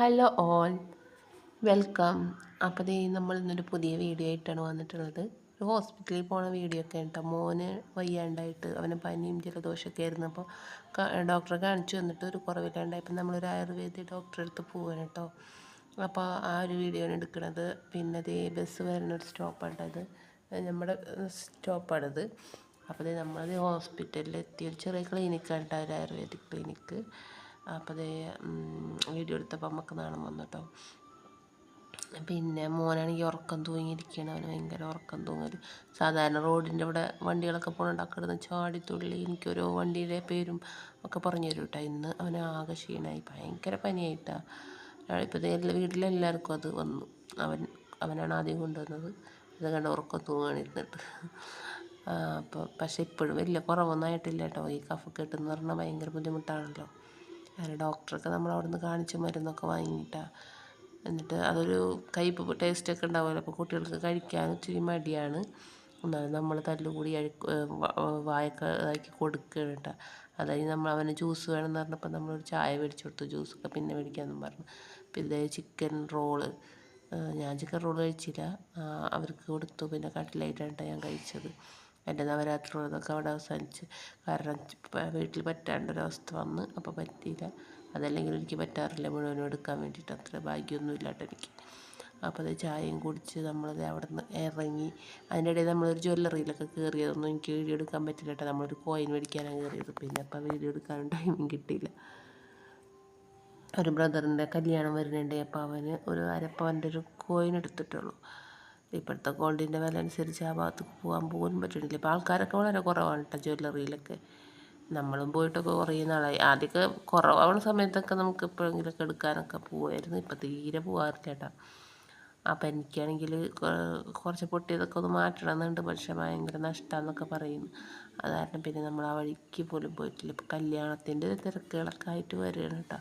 Hello all, welcome. അപ്പോൾ നമ്മൾ ഇന്നൊരു പുതിയ വീഡിയോ ആയിട്ടാണ് വന്നിട്ടുള്ളത്. ഒരു ഹോസ്പിറ്റലിൽ പോണ വീഡിയോ ഒക്കെ കേട്ടോ. മോന് വയ്യാണ്ടായിട്ട് അവന് പനിയും ജലദോഷമൊക്കെ ആയിരുന്നു. അപ്പോൾ ഡോക്ടറെ കാണിച്ചു വന്നിട്ട് ഒരു കുറവില്ലാണ്ടായപ്പോൾ നമ്മളൊരു ആയുർവേദ ഡോക്ടറെ അടുത്ത് പോവാണ് കേട്ടോ. അപ്പോൾ ആ ഒരു വീഡിയോ ആണ് എടുക്കുന്നത്. പിന്നെ അത് ബസ് വരുന്നൊരു സ്റ്റോപ്പാണത്, നമ്മുടെ സ്റ്റോപ്പാണിത്. അപ്പോൾ നമ്മൾ ഹോസ്പിറ്റലിൽ എത്തിയ ഒരു ചെറിയ ക്ലിനിക്കാണ് കേട്ടോ, ഒരു ആയുർവേദിക് ക്ലിനിക്ക്. അപ്പോൾ വീഡിയോ എടുത്തപ്പോൾ നമുക്ക് നാണം വന്നു കേട്ടോ. പിന്നെ മോനാണെങ്കിൽ ഉറക്കം തൂങ്ങിയിരിക്കുകയാണ്. അവന് ഭയങ്കര ഉറക്കം തൂങ്ങൽ. സാധാരണ റോഡിൻ്റെ ഇവിടെ വണ്ടികളൊക്കെ പോകണുണ്ടാക്കിടുന്ന ചാടിത്തുള്ളി എനിക്കോരോ വണ്ടിയുടെ പേരും ഒക്കെ പറഞ്ഞു തരും കേട്ടോ. ഇന്ന് അവന് ആകെ ക്ഷീണമായി, ഭയങ്കര പനിയായിട്ടാണ്. ഇപ്പോൾ വീട്ടിലെല്ലാവർക്കും അത് വന്നു. അവനാണ് ആദ്യം കൊണ്ടുവന്നത്. ഇത് കണ്ട് ഉറക്കം തൂങ്ങാണിരുന്നിട്ട്. അപ്പോൾ പക്ഷേ ഇപ്പോഴും വലിയ കുറവൊന്നും ആയിട്ടില്ല കേട്ടോ. ഈ കഫക്കെട്ടെന്ന് പറഞ്ഞാൽ ഭയങ്കര ബുദ്ധിമുട്ടാണല്ലോ. അങ്ങനെ ഡോക്ടർക്ക് നമ്മൾ അവിടെ നിന്ന് കാണിച്ച് മരുന്നൊക്കെ വാങ്ങിയിട്ടാണ്. എന്നിട്ട് അതൊരു കയ്പ്പ് ടേസ്റ്റൊക്കെ ഉണ്ടാവുമല്ലോ. അപ്പോൾ കുട്ടികൾക്ക് കഴിക്കാൻ ഇച്ചിരി മടിയാണ്. എന്നാലും നമ്മൾ തല്ലുകൂടി വായൊക്കെ ഇതാക്കി കൊടുക്കുകയാണ് കേട്ടോ. അതായത് നമ്മൾ അവന് ജ്യൂസ് വേണമെന്ന് പറഞ്ഞപ്പോൾ നമ്മളൊരു ചായ മേടിച്ചു കൊടുത്തു. ജ്യൂസൊക്കെ പിന്നെ മേടിക്കാമെന്നും പറഞ്ഞു. പിന്നെ ചിക്കൻ റോള്, ഞാൻ ചിക്കൻ റോള് കഴിച്ചില്ല, അവർക്ക് കൊടുത്തു. പിന്നെ കട്ട്ലേറ്റായിട്ടാണ് ഞാൻ കഴിച്ചത്. എൻ്റെ നവരാത്രികളൊക്കെ അവിടെ അവസാനിച്ച്. കാരണം വീട്ടിൽ പറ്റാണ്ടൊരവസ്ഥ വന്ന്, അപ്പോൾ പറ്റിയില്ല. അതല്ലെങ്കിൽ എനിക്ക് പറ്റാറില്ല മുഴുവനും എടുക്കാൻ വേണ്ടിയിട്ട്, അത്ര ഭാഗ്യമൊന്നും ഇല്ലാട്ടോ എനിക്ക്. അപ്പോൾ അത് ചായയും കുടിച്ച് നമ്മളത് അവിടെ നിന്ന് ഇറങ്ങി. അതിൻ്റെ ഇടയിൽ നമ്മളൊരു ജ്വല്ലറിയിലൊക്കെ കയറിയതൊന്നും എനിക്ക് വീഡിയോ എടുക്കാൻ പറ്റില്ല കേട്ടോ. നമ്മളൊരു കോയിൻ മേടിക്കാനാണ് കയറിയത്. പിന്നെ അപ്പോൾ വീഡിയോ എടുക്കാനും ടൈമും കിട്ടിയില്ല. ഒരു ബ്രദറിൻ്റെ കല്യാണം വരുന്നുണ്ട്. അപ്പോൾ അവന് ഒരു അരപ്പവൻ്റെ ഒരു കോയിൻ എടുത്തിട്ടുള്ളൂ. ഇപ്പോഴത്തെ ഗോൾഡിൻ്റെ വില അനുസരിച്ച് ആ ഭാഗത്തേക്ക് പോകാൻ പോലും പറ്റണില്ല. ഇപ്പോൾ ആൾക്കാരൊക്കെ വളരെ കുറവാണ് കേട്ടോ ജ്വല്ലറിയിലൊക്കെ. നമ്മളും പോയിട്ടൊക്കെ കുറേ നാളായി. ആദ്യമൊക്കെ കുറവാവുന്ന സമയത്തൊക്കെ നമുക്ക് എപ്പോഴെങ്കിലുമൊക്കെ എടുക്കാനൊക്കെ പോകുമായിരുന്നു. ഇപ്പം തീരെ പോകാറില്ല കേട്ടോ. അപ്പം എനിക്കാണെങ്കിൽ കുറച്ച് പൊട്ടിയതൊക്കെ ഒന്ന് മാറ്റണമെന്നുണ്ട്. പക്ഷേ ഭയങ്കര നഷ്ടമാണെന്നൊക്കെ പറയുന്നു. അത് കാരണം പിന്നെ നമ്മൾ ആ വഴിക്ക് പോലും പോയിട്ടില്ല. ഇപ്പം കല്യാണത്തിൻ്റെ തിരക്കുകളൊക്കെ ആയിട്ട് വരികയാണ് കേട്ടോ.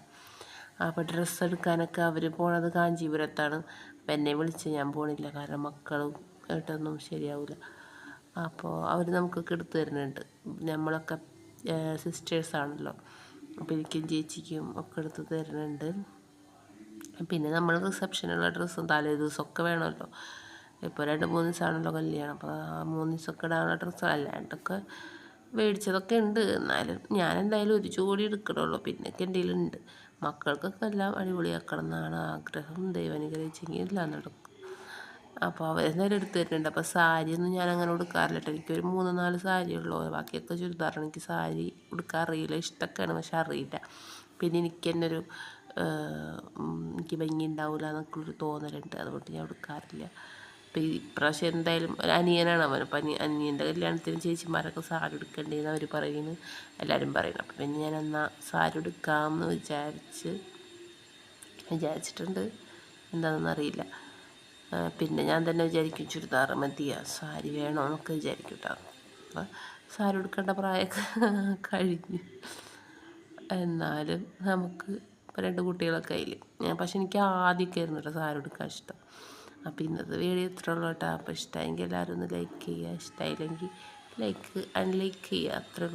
അപ്പോൾ ഡ്രസ്സ് എടുക്കാനൊക്കെ അവർ പോണത് കാഞ്ചീപുരത്താണ്. അപ്പം എന്നെ വിളിച്ച് ഞാൻ പോണില്ല, കാരണം മക്കളും ആയിട്ടൊന്നും ശരിയാവില്ല. അപ്പോൾ അവർ നമുക്കൊക്കെ എടുത്തു തരുന്നുണ്ട്. നമ്മളൊക്കെ സിസ്റ്റേഴ്സാണല്ലോ. അപ്പോൾ എനിക്കും ചേച്ചിക്കും ഒക്കെ എടുത്ത് തരുന്നുണ്ട്. പിന്നെ നമ്മൾ റിസപ്ഷനുള്ള ഡ്രസ്സും തലേ ദിവസമൊക്കെ വേണമല്ലോ. ഇപ്പോൾ 2-3 ദിവസമാണല്ലോ കല്യാണം. അപ്പോൾ ആ 3 ദിവസമൊക്കെ ഇടാനുള്ള ഡ്രസ്സ് അല്ലാണ്ടൊക്കെ മേടിച്ചതൊക്കെ ഉണ്ട്. എന്നാലും ഞാൻ എന്തായാലും ഒരു ജോഡി എടുക്കണമല്ലോ. പിന്നൊക്കെ എൻ്റെ കയ്യിലുണ്ട്. മക്കൾക്കൊക്കെ എല്ലാം അടിപൊളിയാക്കണം എന്നാണ് ആഗ്രഹം. ദൈവം അനുഗ്രഹിച്ചെങ്കിൽ എല്ലാം നടക്കും. അപ്പോൾ അവരെന്തായാലും എടുത്ത് തരുന്നുണ്ട്. അപ്പോൾ സാരിയൊന്നും ഞാൻ അങ്ങനെ ഉടുക്കാറില്ല കേട്ടോ. എനിക്കൊരു 3-4 സാരിയുള്ളൂ. ബാക്കിയൊക്കെ ചുരിദാറാണ്. എനിക്ക് സാരി ഉടുക്കാൻ അറിയില്ല. ഇഷ്ടമൊക്കെയാണ്, പക്ഷെ അറിയില്ല. പിന്നെ എനിക്ക് തന്നെ എനിക്ക് ഭംഗി ഉണ്ടാവില്ല എന്നൊക്കെയുള്ളൊരു തോന്നലുണ്ട്. അതുകൊണ്ട് ഞാൻ ഉടുക്കാറില്ല. അപ്പോൾ ഇപ്രാവശ്യം എന്തായാലും ഒരു അനിയനാണ് അവൻ. അപ്പം അനിയൻ്റെ കല്യാണത്തിന് ചേച്ചിമാരൊക്കെ സാരി എടുക്കേണ്ടതെന്ന് അവർ പറയുന്നു, എല്ലാവരും പറയുന്നു. അപ്പം പിന്നെ ഞാൻ എന്നാൽ സാരി എടുക്കാമെന്ന് വിചാരിച്ചിട്ടുണ്ട്. എന്താണെന്നറിയില്ല. പിന്നെ ഞാൻ തന്നെ വിചാരിക്കും ചുരിദാർ മതിയാ, സാരി വേണോ എന്നൊക്കെ വിചാരിക്കും കേട്ടോ. അപ്പോൾ സാരി എടുക്കേണ്ട പ്രായമൊക്കെ കഴിഞ്ഞു. എന്നാലും നമുക്ക് ഇപ്പോൾ 2 കുട്ടികളൊക്കെ ആയില്ലേ. പക്ഷെ എനിക്ക് ആദ്യമൊക്കെ ആയിരുന്നു കേട്ടോ സാരി എടുക്കാൻ ഇഷ്ടം. അപ്പോൾ ഇന്നത്തെ വീഡിയോ ഇത്ര ഉള്ളൂ കേട്ടോ. അപ്പോൾ ഇഷ്ടമായെങ്കിൽ എല്ലാവരും ഒന്ന് ലൈക്ക് ചെയ്യുക, ഇഷ്ടമായില്ലെങ്കിൽ അൺലൈക്ക് ചെയ്യുക, അത്രേ ഉള്ളൂ.